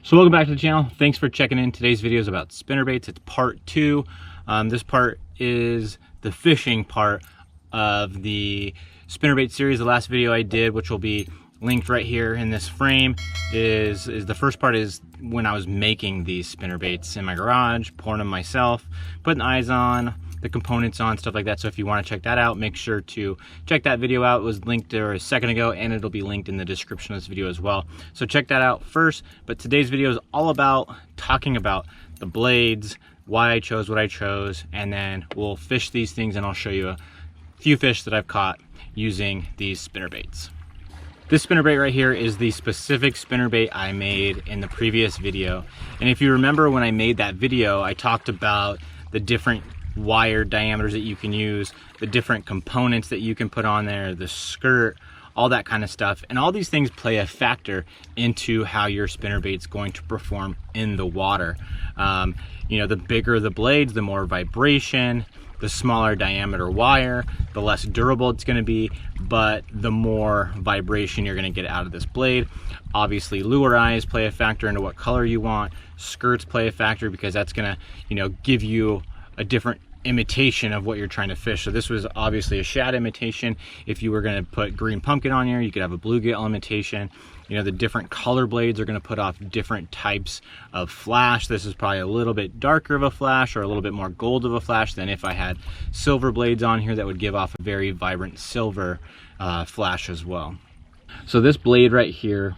So welcome back to the channel. Thanks for checking in. Today's video is about spinnerbaits. It's part 2. This part is the fishing part of the spinnerbait series. The last video I did, which will be linked right here in this frame, is the first part is when I was making these spinnerbaits in my garage, pouring them myself, putting the eyes on, the components on, stuff like that. So if you want to check that out, make sure to check that video out. It was linked there a second ago, and it'll be linked in the description of this video as well. So check that out first. But today's video is all about talking about the blades, why I chose what I chose, and then we'll fish these things and I'll show you a few fish that I've caught using these spinnerbaits. This spinnerbait right here is the specific spinnerbait I made in the previous video. And if you remember when I made that video, I talked about the different wire diameters that you can use, the different components that you can put on there, the skirt, all that kind of stuff. And all these things play a factor into how your spinnerbait's going to perform in the water. You know, the bigger the blades, the more vibration, the smaller diameter wire, the less durable it's going to be, but the more vibration you're going to get out of this blade. Obviously, lure eyes play a factor into what color you want. Skirts play a factor because that's going to, you know, give you a different imitation of what you're trying to fish. So this was obviously a shad imitation. If you were going to put green pumpkin on here, you could have a bluegill imitation. You know, the different color blades are going to put off different types of flash. This is probably a little bit darker of a flash or a little bit more gold of a flash than if I had silver blades on here that would give off a very vibrant silver flash as well. So this blade right here,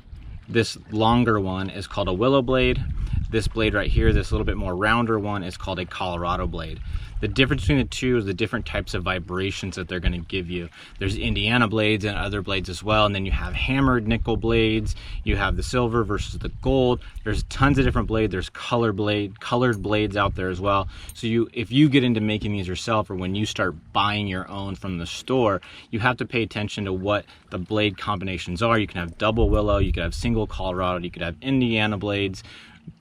this longer one, is called a Willow Blade. This blade right here, this little bit more rounder one, is called a Colorado Blade. The difference between the two is the different types of vibrations that they're going to give you. There's Indiana blades and other blades as well, and then you have hammered nickel blades, you have the silver versus the gold. There's tons of different blades. There's colored blades out there as well. So if you get into making these yourself, or when you start buying your own from the store, you have to pay attention to what the blade combinations are. You can have double Willow, you could have single Colorado, you could have Indiana blades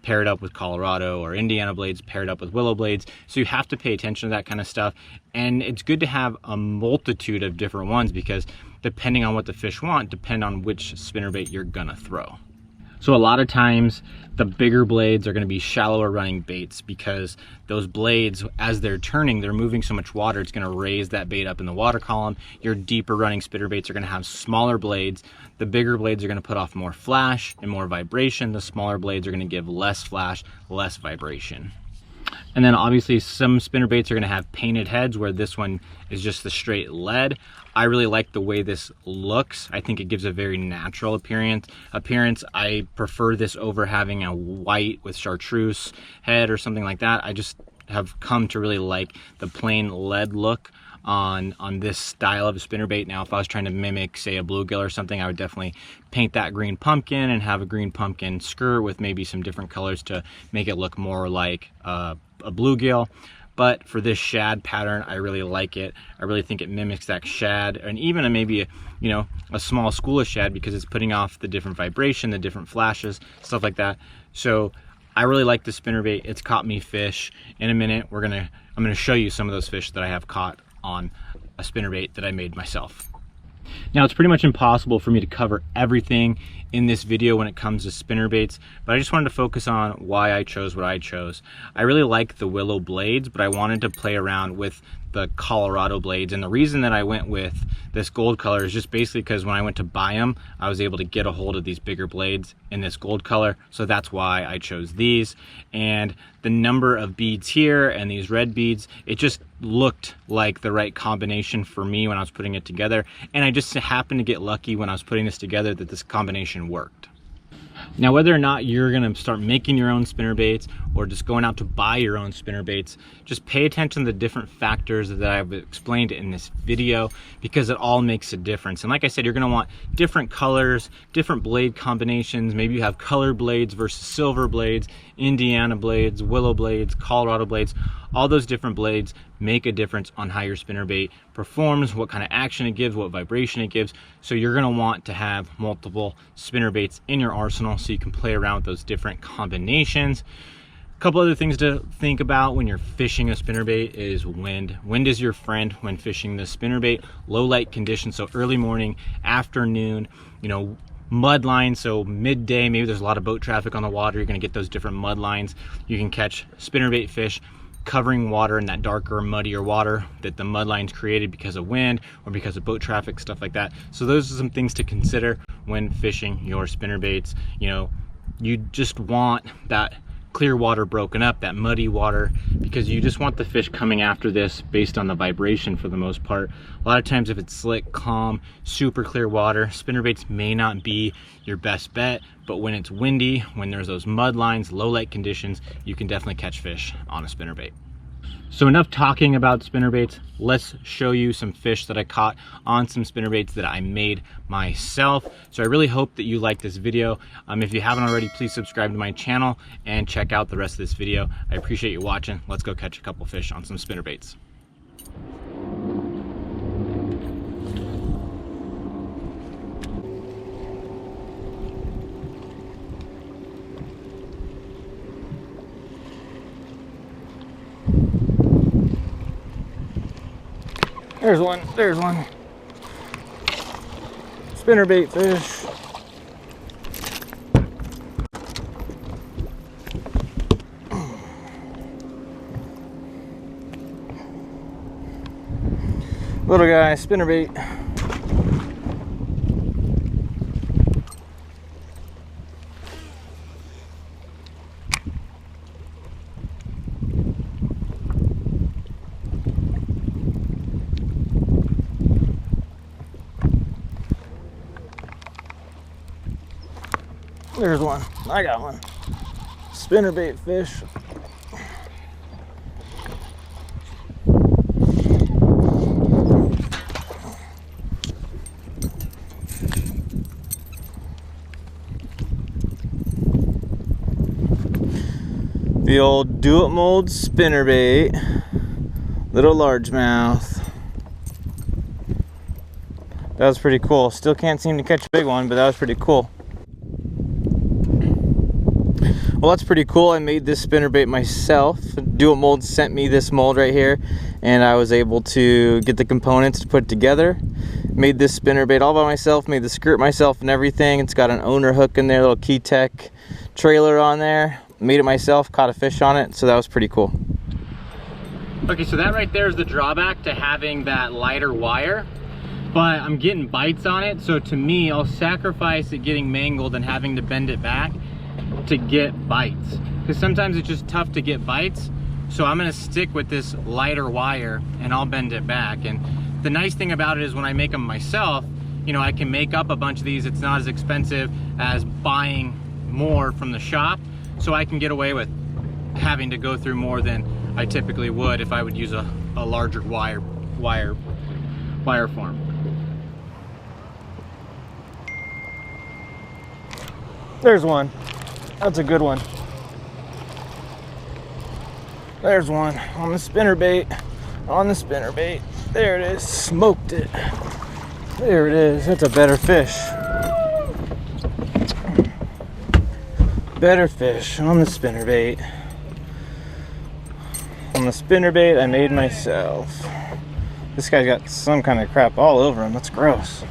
paired up with Colorado, or Indiana blades paired up with Willow blades. So you have to pay attention to that kind of stuff. And it's good to have a multitude of different ones, because depending on what the fish want, depend on which spinnerbait you're gonna throw. So a lot of times the bigger blades are going to be shallower running baits, because those blades, as they're turning, they're moving so much water, it's going to raise that bait up in the water column. Your deeper running spinnerbaits are going to have smaller blades. The bigger blades are going to put off more flash and more vibration. The smaller blades are going to give less flash, less vibration. And then obviously some spinnerbaits are going to have painted heads, where this one is just the straight lead. I really like the way this looks. I think it gives a very natural appearance. I prefer this over having a white with chartreuse head or something like that. I just have come to really like the plain lead look on this style of a spinnerbait. Now, if I was trying to mimic, say, a bluegill or something, I would definitely paint that green pumpkin and have a green pumpkin skirt with maybe some different colors to make it look more like a bluegill. But for this shad pattern, I really like it. I really think it mimics that shad, and even maybe a small school of shad, because it's putting off the different vibration, the different flashes, stuff like that. So I really like the spinnerbait. It's caught me fish. In a minute, I'm gonna show you some of those fish that I have caught on a spinnerbait that I made myself. Now, it's pretty much impossible for me to cover everything in this video when it comes to spinnerbaits, but I just wanted to focus on why I chose what I chose. I really like the Willow blades, but I wanted to play around with the Colorado blades. And the reason that I went with this gold color is just basically because when I went to buy them, I was able to get a hold of these bigger blades in this gold color. So that's why I chose these. And the number of beads here and these red beads, it just looked like the right combination for me when I was putting it together. And I just happened to get lucky when I was putting this together that this combination worked. Now, whether or not you're going to start making your own spinnerbaits or just going out to buy your own spinnerbaits, just pay attention to the different factors that I've explained in this video, because it all makes a difference. And like I said, you're going to want different colors, different blade combinations. Maybe you have colored blades versus silver blades, Indiana blades, Willow blades, Colorado blades. All those different blades make a difference on how your spinnerbait performs, what kind of action it gives, what vibration it gives. So you're going to want to have multiple spinnerbaits in your arsenal so you can play around with those different combinations. A couple other things to think about when you're fishing a spinnerbait is wind. Wind is your friend when fishing this spinnerbait. Low light conditions, so early morning, afternoon, mud lines. So midday, maybe there's a lot of boat traffic on the water, you're gonna get those different mud lines. You can catch spinnerbait fish covering water in that darker, muddier water that the mud lines created because of wind or because of boat traffic, stuff like that. So those are some things to consider when fishing your spinnerbaits. You know, you just want that clear water broken up, that muddy water, because you just want the fish coming after this based on the vibration for the most part. A lot of times if it's slick, calm, super clear water, spinnerbaits may not be your best bet, but when it's windy, when there's those mud lines, low light conditions, you can definitely catch fish on a spinnerbait. So enough talking about spinnerbaits, let's show you some fish that I caught on some spinnerbaits that I made myself. So I really hope that you like this video. If you haven't already, please subscribe to my channel and check out the rest of this video. I appreciate you watching. Let's go catch a couple fish on some spinnerbaits. There's one. Spinnerbait fish. Little guy, spinnerbait. There's one. I got one. Spinnerbait fish. The old It Mold Spinnerbait. Little largemouth. That was pretty cool. Still can't seem to catch a big one, but that was pretty cool. Well, that's pretty cool. I made this spinnerbait myself. It Mold sent me this mold right here, and I was able to get the components to put it together. Made this spinnerbait all by myself, made the skirt myself and everything. It's got an owner hook in there, little Key Tech trailer on there. Made it myself, caught a fish on it, so that was pretty cool. Okay, so that right there is the drawback to having that lighter wire, but I'm getting bites on it, so to me, I'll sacrifice it getting mangled and having to bend it back to get bites, because sometimes it's just tough to get bites. So I'm gonna stick with this lighter wire and I'll bend it back. And the nice thing about it is when I make them myself, you know, I can make up a bunch of these. It's not as expensive as buying more from the shop, so I can get away with having to go through more than I typically would if I would use a larger wire form. There's one. That's a good one. There's one on the spinnerbait. On the spinnerbait. There it is. Smoked it. There it is. That's a better fish. Better fish on the spinnerbait. On the spinnerbait I made myself. This guy's got some kind of crap all over him. That's gross.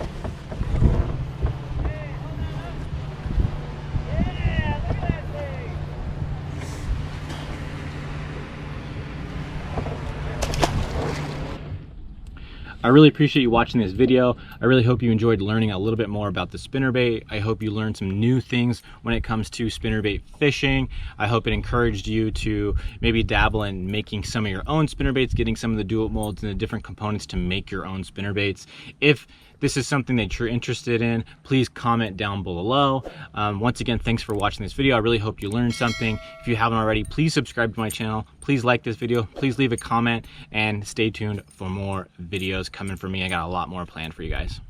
I really appreciate you watching this video. I really hope you enjoyed learning a little bit more about the spinnerbait. I hope you learned some new things when it comes to spinnerbait fishing. I hope it encouraged you to maybe dabble in making some of your own spinnerbaits, getting some of the do-it molds and the different components to make your own spinnerbaits. If this is something that you're interested in, please comment down below. Once again, thanks for watching this video. I really hope you learned something. If you haven't already, please subscribe to my channel. Please like this video. Please leave a comment and stay tuned for more videos coming from me. I got a lot more planned for you guys.